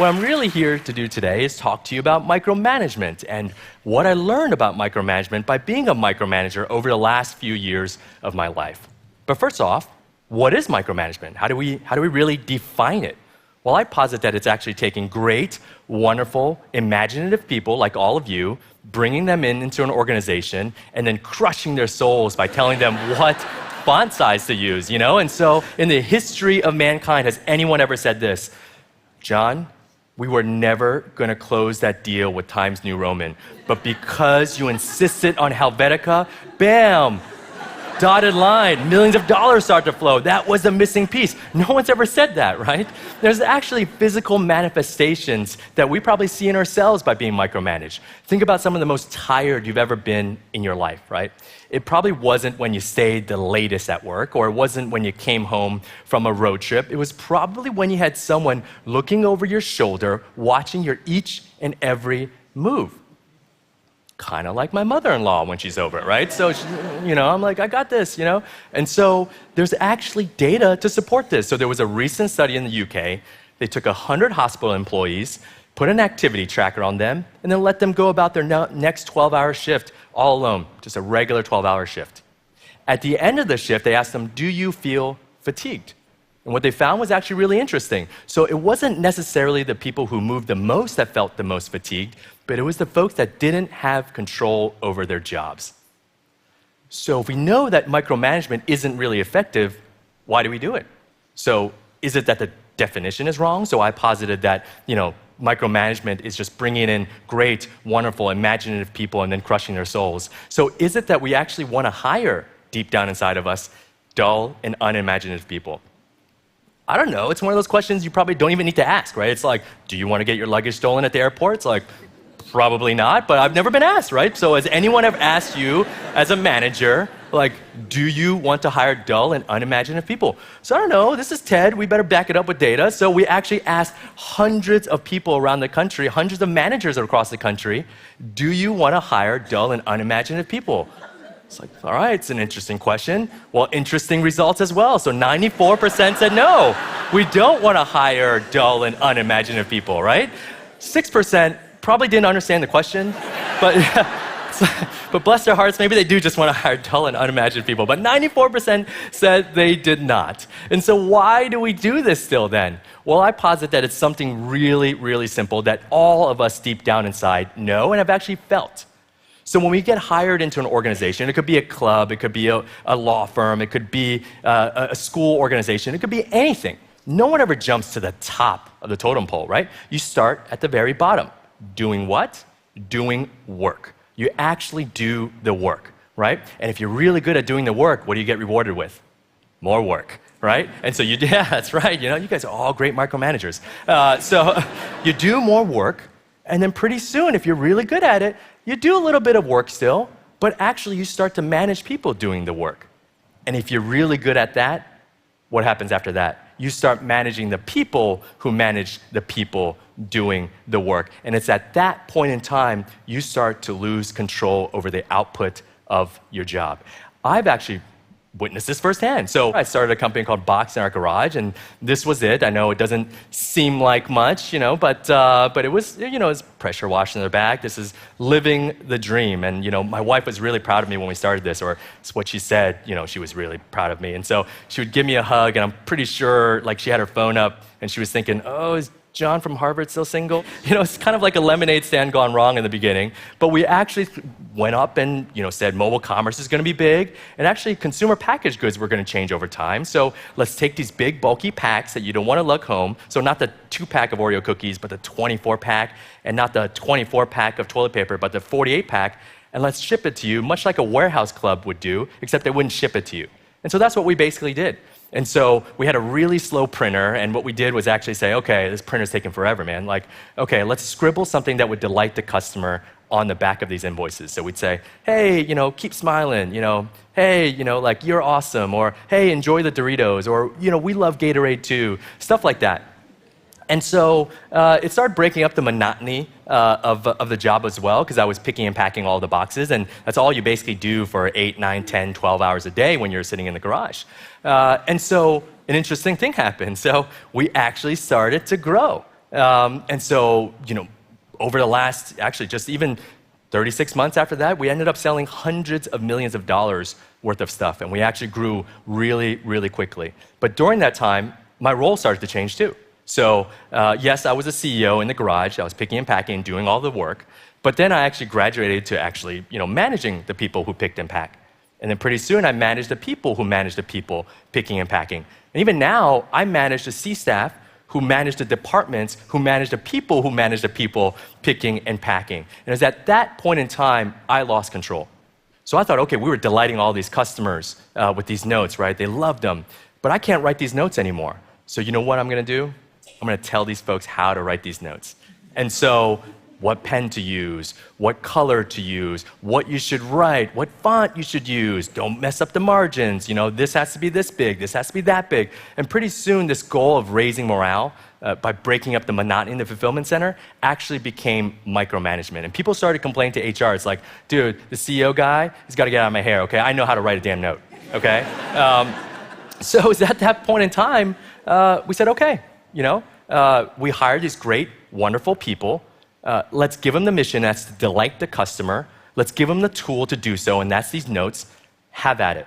what I'm really here to do today is talk to you about micromanagement and what I learned about micromanagement by being a micromanager over the last few years of my life. But first off, what is micromanagement? How do we really define it? Well, I posit that it's actually taking great, wonderful, imaginative people like all of you, bringing them into an organization, and then crushing their souls by telling them what font size to use, you know? And so, in the history of mankind, has anyone ever said this? John, we were never going to close that deal with Times New Roman, but because you insisted on Helvetica, bam! Dotted line, millions of dollars start to flow. That was the missing piece. No one's ever said that, right? There's actually physical manifestations that we probably see in ourselves by being micromanaged. Think about some of the most tired you've ever been in your life, right? It probably wasn't when you stayed the latest at work, or it wasn't when you came home from a road trip. It was probably when you had someone looking over your shoulder, watching your each and every move. Kind of like my mother-in-law when she's over, right? So, I'm like, I got this, And so there's actually data to support this. So there was a recent study in the UK. They took 100 hospital employees, put an activity tracker on them, and then let them go about their next 12-hour shift all alone, just a regular 12-hour shift. At the end of the shift, they asked them, do you feel fatigued? And what they found was actually really interesting. So it wasn't necessarily the people who moved the most that felt the most fatigued, but it was the folks that didn't have control over their jobs. So if we know that micromanagement isn't really effective, why do we do it? So is it that the definition is wrong? So I posited that, micromanagement is just bringing in great, wonderful, imaginative people and then crushing their souls. So is it that we actually want to hire, deep down inside of us, dull and unimaginative people? I don't know. It's one of those questions you probably don't even need to ask, right? It's like, do you want to get your luggage stolen at the airport? It's like, probably not, but I've never been asked, right? So has anyone ever asked you as a manager, like, do you want to hire dull and unimaginative people? So I don't know. This is TED. We better back it up with data. So we actually asked hundreds of people around the country, hundreds of managers across the country, do you want to hire dull and unimaginative people? It's like, all right, it's an interesting question. Well, interesting results as well. So 94% said no. We don't want to hire dull and unimaginative people, right? 6% probably didn't understand the question, but bless their hearts, maybe they do just want to hire dull and unimaginative people. But 94% said they did not. And so why do we do this still then? Well, I posit that it's something really, really simple that all of us deep down inside know and have actually felt. So when we get hired into an organization, it could be a club, it could be a law firm, it could be a school organization, it could be anything. No one ever jumps to the top of the totem pole, right? You start at the very bottom. Doing what? Doing work. You actually do the work, right? And if you're really good at doing the work, what do you get rewarded with? More work, right? And so yeah, that's right. You guys are all great micromanagers. So you do more work, and then pretty soon, if you're really good at it, you do a little bit of work still, but actually you start to manage people doing the work. And if you're really good at that, what happens after that? You start managing the people who manage the people doing the work. And it's at that point in time you start to lose control over the output of your job. I've actually witnessed this firsthand. So I started a company called Box in our garage, and this was it. I know it doesn't seem like much, but it was, it was pressure washing in the back. This is living the dream. And, my wife was really proud of me when we started this, or it's what she said, she was really proud of me. And so she would give me a hug, and I'm pretty sure, she had her phone up, and she was thinking, oh, is John from Harvard still single? It's kind of like a lemonade stand gone wrong in the beginning. But we actually went up and, said mobile commerce is going to be big. And actually, consumer packaged goods were going to change over time. So let's take these big, bulky packs that you don't want to lug home. So not the 2-pack of Oreo cookies, but the 24-pack. And not the 24-pack of toilet paper, but the 48-pack. And let's ship it to you, much like a warehouse club would do, except they wouldn't ship it to you. And so that's what we basically did. And so we had a really slow printer, and what we did was actually say, okay, this printer's taking forever, man. Okay, let's scribble something that would delight the customer on the back of these invoices. So we'd say, hey, keep smiling, hey, you're awesome, or hey, enjoy the Doritos, or, we love Gatorade too, stuff like that. And so it started breaking up the monotony of the job as well, because I was picking and packing all the boxes, and that's all you basically do for 8, 9, 10, 12 hours a day when you're sitting in the garage. And so an interesting thing happened. So we actually started to grow. And so, over the last, actually just even 36 months after that, we ended up selling hundreds of millions of dollars worth of stuff, and we actually grew really, really quickly. But during that time, my role started to change too. So yes, I was a CEO in the garage. I was picking and packing, doing all the work. But then I actually graduated to actually, managing the people who picked and packed. And then pretty soon I managed the people who managed the people picking and packing. And even now, I manage the C-staff who manage the departments, who manage the people who manage the people picking and packing. And it was at that point in time, I lost control. So I thought, okay, we were delighting all these customers with these notes, right? They loved them. But I can't write these notes anymore. So you know what I'm going to do? I'm going to tell these folks how to write these notes. And so what pen to use, what color to use, what you should write, what font you should use. Don't mess up the margins. This has to be this big, this has to be that big. And pretty soon, this goal of raising morale by breaking up the monotony in the fulfillment center actually became micromanagement. And people started complaining to HR. It's like, dude, the CEO guy, he's got to get out of my hair, okay? I know how to write a damn note, okay? So it was at that point in time, we said, okay, we hired these great, wonderful people. Let's give them the mission, that's to delight the customer. Let's give them the tool to do so, and that's these notes. Have at it.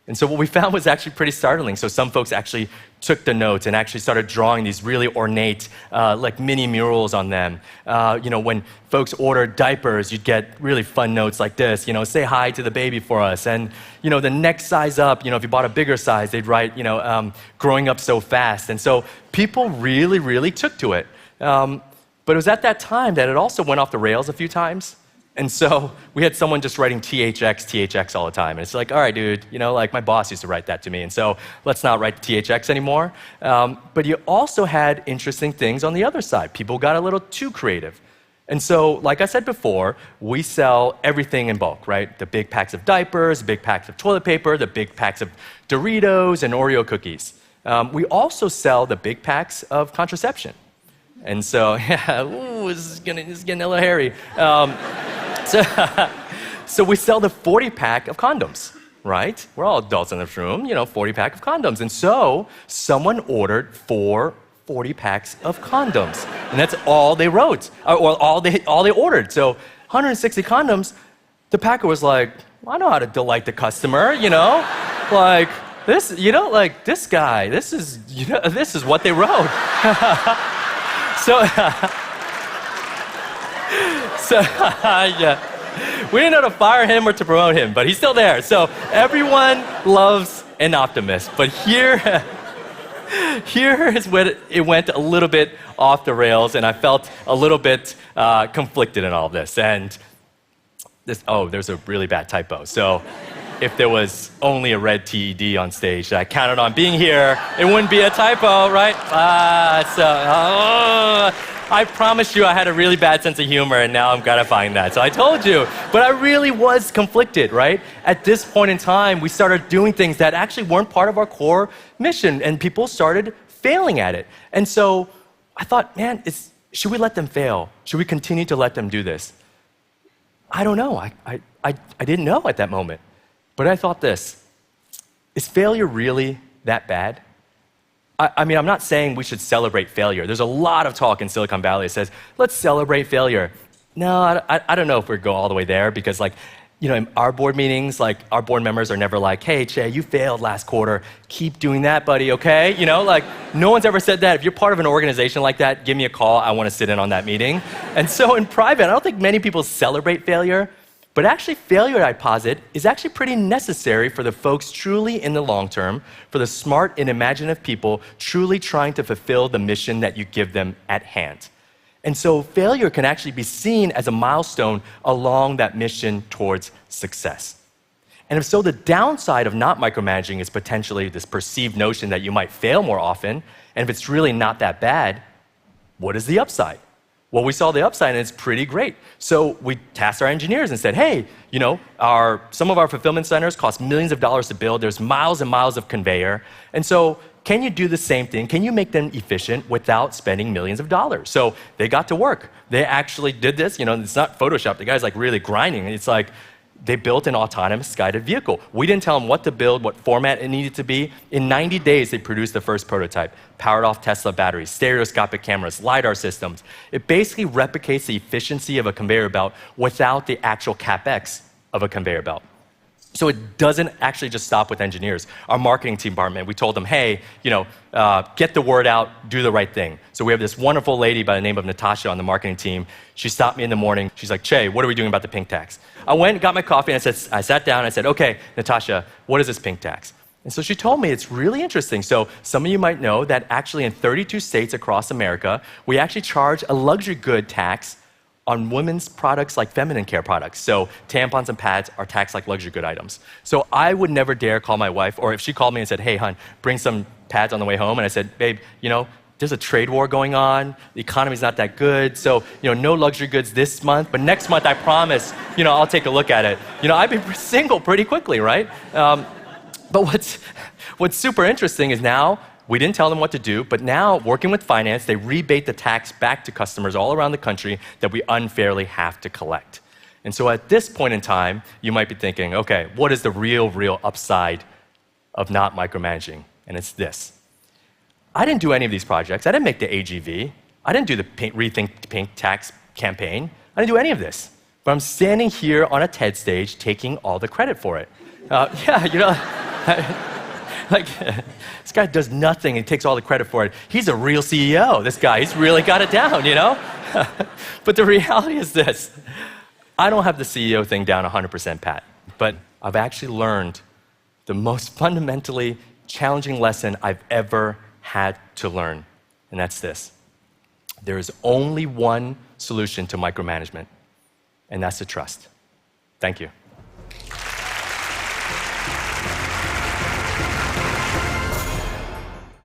And so what we found was actually pretty startling. So some folks actually took the notes and actually started drawing these really ornate, like mini murals on them. When folks ordered diapers, you'd get really fun notes like this, say hi to the baby for us. And, the next size up, if you bought a bigger size, they'd write, growing up so fast. And so people really, really took to it. But it was at that time that it also went off the rails a few times. And so we had someone just writing THX all the time. And it's like, all right, dude, my boss used to write that to me. And so let's not write THX anymore. But you also had interesting things on the other side. People got a little too creative. And so, like I said before, we sell everything in bulk, right? The big packs of diapers, the big packs of toilet paper, the big packs of Doritos and Oreo cookies. We also sell the big packs of contraception. And so, this is getting a little hairy. So we sell the 40-pack of condoms, right? We're all adults in this room, 40-pack of condoms. And so someone ordered 4 40 packs of condoms. And that's all they wrote, or all they ordered. So 160 condoms, the packer was like, I know how to delight the customer, Like, this guy, this is what they wrote. Yeah. We didn't know to fire him or to promote him, but he's still there. So everyone loves an optimist. But here is where it went a little bit off the rails, and I felt a little bit conflicted in all of this. And there's a really bad typo. So if there was only a red TED on stage that I counted on being here, it wouldn't be a typo, right? I promised you I had a really bad sense of humor, and now I'm gratifying that. So I told you. But I really was conflicted, right? At this point in time, we started doing things that actually weren't part of our core mission, and people started failing at it. And so I thought, man, should we let them fail? Should we continue to let them do this? I don't know. I didn't know at that moment. But I thought this, is failure really that bad? I mean, I'm not saying we should celebrate failure. There's a lot of talk in Silicon Valley that says, let's celebrate failure. No, I don't know if we go all the way there because, in our board meetings, our board members are never like, hey, Chieh, you failed last quarter. Keep doing that, buddy, okay? No one's ever said that. If you're part of an organization like that, give me a call. I want to sit in on that meeting. And so in private, I don't think many people celebrate failure. But actually, failure, I posit, is actually pretty necessary for the folks truly in the long term, for the smart and imaginative people truly trying to fulfill the mission that you give them at hand. And so failure can actually be seen as a milestone along that mission towards success. And if so, the downside of not micromanaging is potentially this perceived notion that you might fail more often. And if it's really not that bad, what is the upside? Well, we saw the upside, and it's pretty great. So we tasked our engineers and said, hey, some of our fulfillment centers cost millions of dollars to build. There's miles and miles of conveyor. And so can you do the same thing? Can you make them efficient without spending millions of dollars? So they got to work. They actually did this. It's not Photoshop. The guy's really grinding. It's like, they built an autonomous guided vehicle. We didn't tell them what to build, what format it needed to be. In 90 days, they produced the first prototype, powered off Tesla batteries, stereoscopic cameras, LiDAR systems. It basically replicates the efficiency of a conveyor belt without the actual CapEx of a conveyor belt. So it doesn't actually just stop with engineers. Our marketing department, we told them, hey, get the word out, do the right thing. So we have this wonderful lady by the name of Natasha on the marketing team. She stopped me in the morning. She's like, Chieh, what are we doing about the pink tax? I went and got my coffee, and I sat down and I said, okay, Natasha, what is this pink tax? And so she told me it's really interesting. So some of you might know that actually in 32 states across America, we actually charge a luxury good tax on women's products like feminine care products. So tampons and pads are taxed like luxury good items. So I would never dare call my wife, or if she called me and said, hey, hon, bring some pads on the way home, and I said, babe, there's a trade war going on, the economy's not that good, so no luxury goods this month, but next month I promise, I'll take a look at it. I'd be single pretty quickly, right? But what's super interesting is now, we didn't tell them what to do, but now, working with finance, they rebate the tax back to customers all around the country that we unfairly have to collect. And so at this point in time, you might be thinking, okay, what is the real upside of not micromanaging? And it's this. I didn't do any of these projects. I didn't make the AGV. I didn't do the Rethink Pink tax campaign. I didn't do any of this. But I'm standing here on a TED stage taking all the credit for it. Like, this guy does nothing and takes all the credit for it. He's a real CEO, this guy. He's really got it down, But the reality is this. I don't have the CEO thing down 100% pat, but I've actually learned the most fundamentally challenging lesson I've ever had to learn, and that's this. There is only one solution to micromanagement, and that's the trust. Thank you.